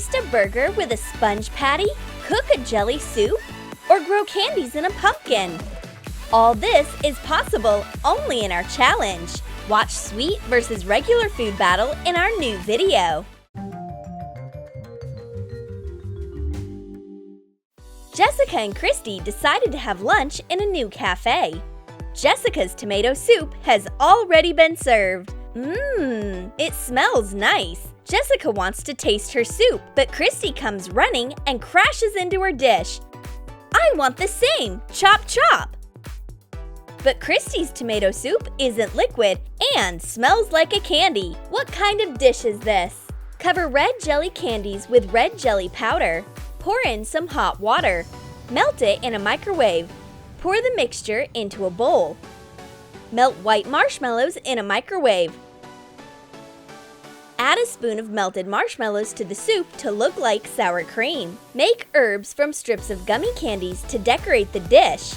Taste a burger with a sponge patty, cook a jelly soup, or grow candies in a pumpkin. All this is possible only in our challenge. Watch sweet versus regular food battle in our new video. Jessica and Christy decided to have lunch in a new cafe. Jessica's tomato soup has already been served. It smells nice. Jessica wants to taste her soup, but Christy comes running and crashes into her dish. I want the same! Chop chop! But Christy's tomato soup isn't liquid and smells like a candy. What kind of dish is this? Cover red jelly candies with red jelly powder. Pour in some hot water. Melt it in a microwave. Pour the mixture into a bowl. Melt white marshmallows in a microwave. Add a spoon of melted marshmallows to the soup to look like sour cream. Make herbs from strips of gummy candies to decorate the dish.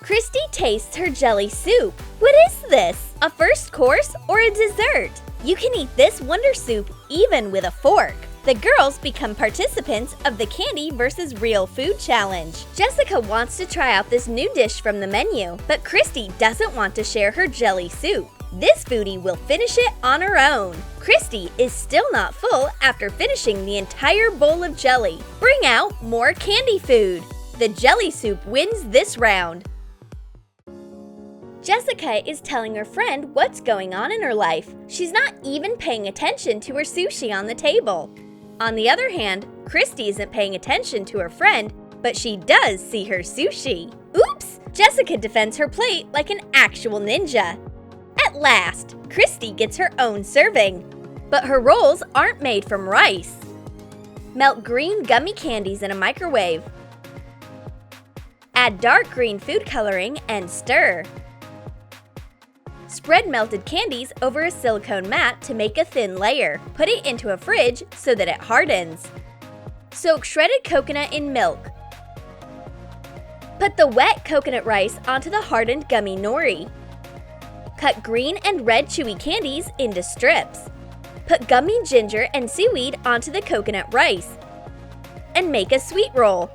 Christy tastes her jelly soup. What is this? A first course or a dessert? You can eat this wonder soup even with a fork. The girls become participants of the Candy versus Real Food Challenge. Jessica wants to try out this new dish from the menu, but Christy doesn't want to share her jelly soup. This foodie will finish it on her own. Christy is still not full after finishing the entire bowl of jelly. Bring out more candy food. The jelly soup wins this round. Jessica is telling her friend what's going on in her life. She's not even paying attention to her sushi on the table. On the other hand, Christy isn't paying attention to her friend, but she does see her sushi. Oops! Jessica defends her plate like an actual ninja. At last, Christy gets her own serving. But her rolls aren't made from rice. Melt green gummy candies in a microwave. Add dark green food coloring and stir. Spread melted candies over a silicone mat to make a thin layer. Put it into a fridge so that it hardens. Soak shredded coconut in milk. Put the wet coconut rice onto the hardened gummy nori. Cut green and red chewy candies into strips. Put gummy ginger and seaweed onto the coconut rice. And make a sweet roll.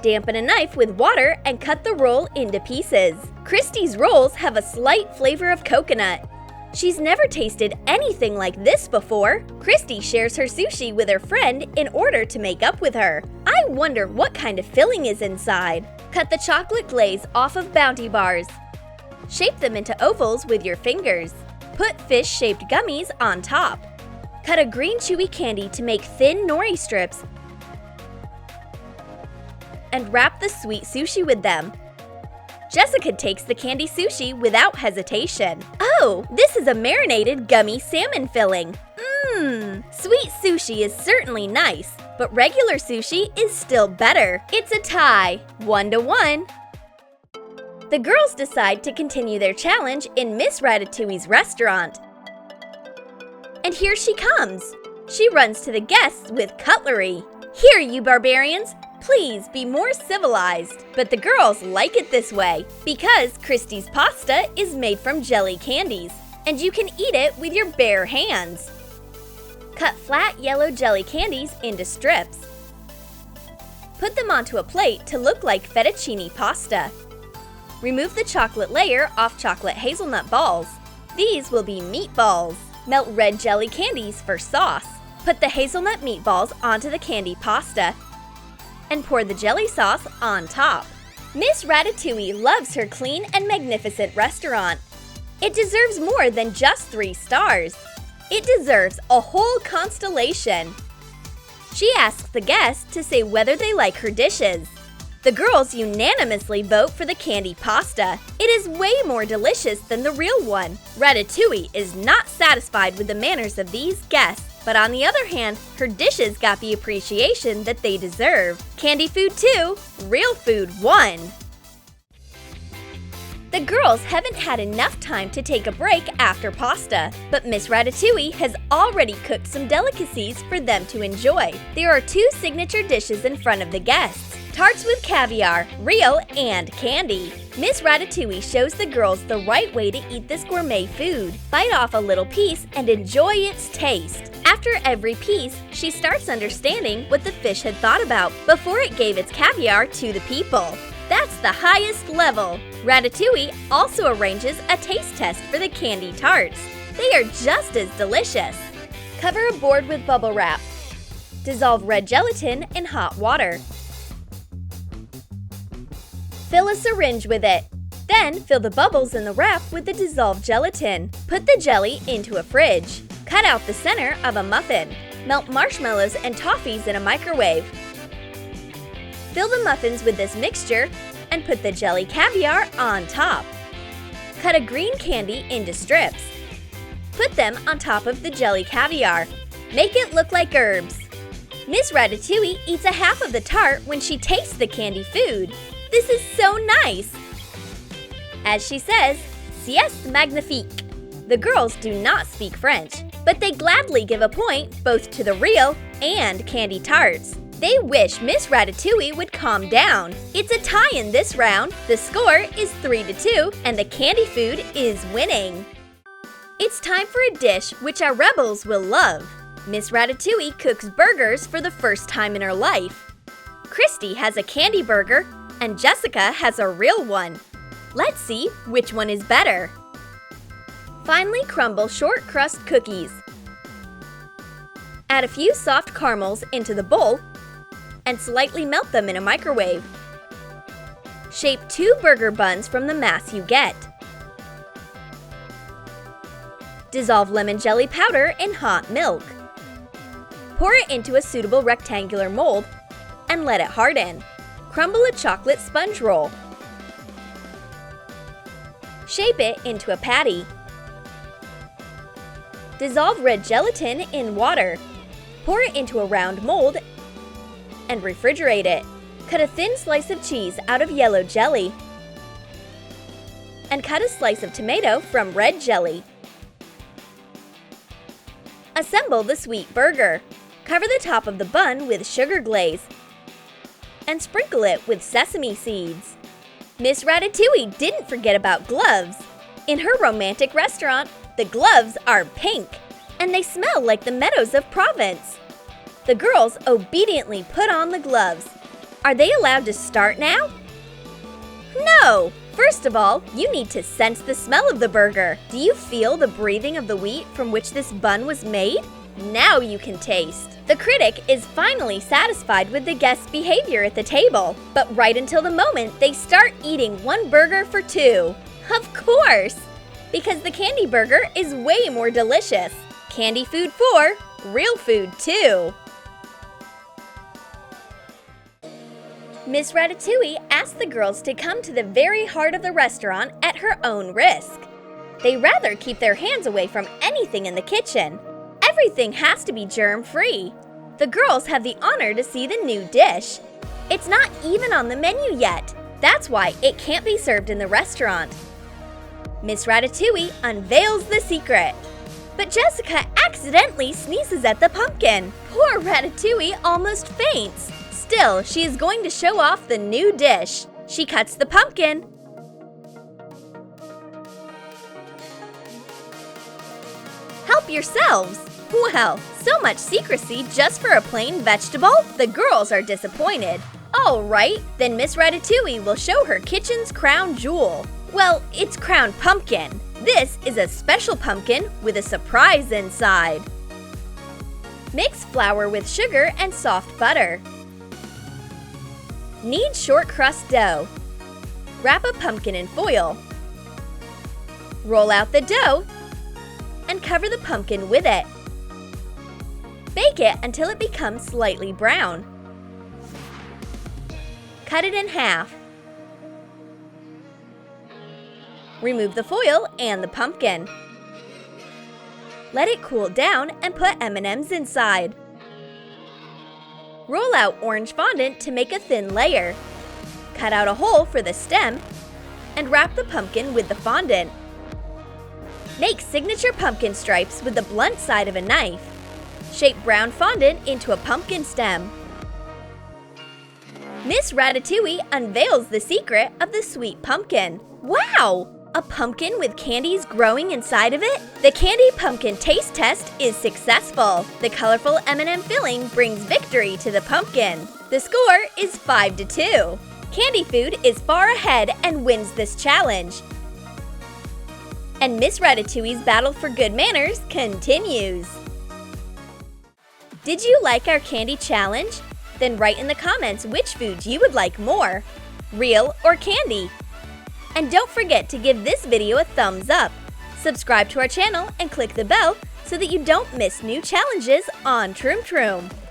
Dampen a knife with water and cut the roll into pieces. Christy's rolls have a slight flavor of coconut. She's never tasted anything like this before. Christy shares her sushi with her friend in order to make up with her. I wonder what kind of filling is inside. Cut the chocolate glaze off of Bounty bars. Shape them into ovals with your fingers. Put fish-shaped gummies on top. Cut a green chewy candy to make thin nori strips and wrap the sweet sushi with them. Jessica takes the candy sushi without hesitation. Oh, this is a marinated gummy salmon filling. Sweet sushi is certainly nice, but regular sushi is still better. It's a tie, 1-1. The girls decide to continue their challenge in Miss Ratatouille's restaurant. And here she comes. She runs to the guests with cutlery. Here, you barbarians! Please be more civilized. But the girls like it this way because Christy's pasta is made from jelly candies, and you can eat it with your bare hands. Cut flat yellow jelly candies into strips. Put them onto a plate to look like fettuccine pasta. Remove the chocolate layer off chocolate hazelnut balls. These will be meatballs. Melt red jelly candies for sauce. Put the hazelnut meatballs onto the candy pasta and pour the jelly sauce on top. Miss Ratatouille loves her clean and magnificent restaurant. It deserves more than just 3 stars. It deserves a whole constellation. She asks the guests to say whether they like her dishes. The girls unanimously vote for the candy pasta. It is way more delicious than the real one. Ratatouille is not satisfied with the manners of these guests, but on the other hand, her dishes got the appreciation that they deserve. Candy food 2, real food 1. The girls haven't had enough time to take a break after pasta, but Miss Ratatouille has already cooked some delicacies for them to enjoy. There are 2 signature dishes in front of the guests: tarts with caviar, real and candy. Miss Ratatouille shows the girls the right way to eat this gourmet food. Bite off a little piece and enjoy its taste. After every piece, she starts understanding what the fish had thought about before it gave its caviar to the people. That's the highest level! Ratatouille also arranges a taste test for the candy tarts. They are just as delicious. Cover a board with bubble wrap. Dissolve red gelatin in hot water. Fill a syringe with it. Then fill the bubbles in the wrap with the dissolved gelatin. Put the jelly into a fridge. Cut out the center of a muffin. Melt marshmallows and toffees in a microwave. Fill the muffins with this mixture and put the jelly caviar on top. Cut a green candy into strips. Put them on top of the jelly caviar. Make it look like herbs. Miss Ratatouille eats a half of the tart when she tastes the candy food. This is so nice! As she says, "C'est magnifique." The girls do not speak French, but they gladly give a point both to the real and candy tarts. They wish Miss Ratatouille would calm down. It's a tie in this round. The score is 3-2, and the candy food is winning. It's time for a dish which our rebels will love. Miss Ratatouille cooks burgers for the first time in her life. Christy has a candy burger, and Jessica has a real one. Let's see which one is better. Finely crumble shortcrust cookies. Add a few soft caramels into the bowl and slightly melt them in a microwave. Shape 2 burger buns from the mass you get. Dissolve lemon jelly powder in hot milk. Pour it into a suitable rectangular mold and let it harden. Crumble a chocolate sponge roll. Shape it into a patty. Dissolve red gelatin in water. Pour it into a round mold and refrigerate it. Cut a thin slice of cheese out of yellow jelly and cut a slice of tomato from red jelly. Assemble the sweet burger. Cover the top of the bun with sugar glaze and sprinkle it with sesame seeds. Miss Ratatouille didn't forget about gloves. In her romantic restaurant, the gloves are pink, and they smell like the meadows of Provence. The girls obediently put on the gloves. Are they allowed to start now? No! First of all, you need to sense the smell of the burger. Do you feel the breathing of the wheat from which this bun was made? Now you can taste. The critic is finally satisfied with the guests' behavior at the table, but right until the moment they start eating one burger for 2. Of course! Because the candy burger is way more delicious. Candy food 4, real food 2. Miss Ratatouille asked the girls to come to the very heart of the restaurant at her own risk. They rather keep their hands away from anything in the kitchen. Everything has to be germ-free. The girls have the honor to see the new dish. It's not even on the menu yet. That's why it can't be served in the restaurant. Miss Ratatouille unveils the secret. But Jessica accidentally sneezes at the pumpkin. Poor Ratatouille almost faints. Still, she is going to show off the new dish. She cuts the pumpkin. Help yourselves! Well, so much secrecy just for a plain vegetable? The girls are disappointed. All right, then Miss Ratatouille will show her kitchen's crown jewel. Well, it's crown pumpkin. This is a special pumpkin with a surprise inside. Mix flour with sugar and soft butter. Knead short crust dough. Wrap a pumpkin in foil. Roll out the dough and cover the pumpkin with it. Bake it until it becomes slightly brown. Cut it in half. Remove the foil and the pumpkin. Let it cool down and put M&Ms inside. Roll out orange fondant to make a thin layer. Cut out a hole for the stem and wrap the pumpkin with the fondant. Make signature pumpkin stripes with the blunt side of a knife. Shape brown fondant into a pumpkin stem. Miss Ratatouille unveils the secret of the sweet pumpkin. Wow! A pumpkin with candies growing inside of it? The candy pumpkin taste test is successful. The colorful M&M filling brings victory to the pumpkin. The score is 5-2. Candy food is far ahead and wins this challenge. And Miss Ratatouille's battle for good manners continues. Did you like our candy challenge? Then write in the comments which foods you would like more, real or candy. And don't forget to give this video a thumbs up. Subscribe to our channel and click the bell so that you don't miss new challenges on Troom.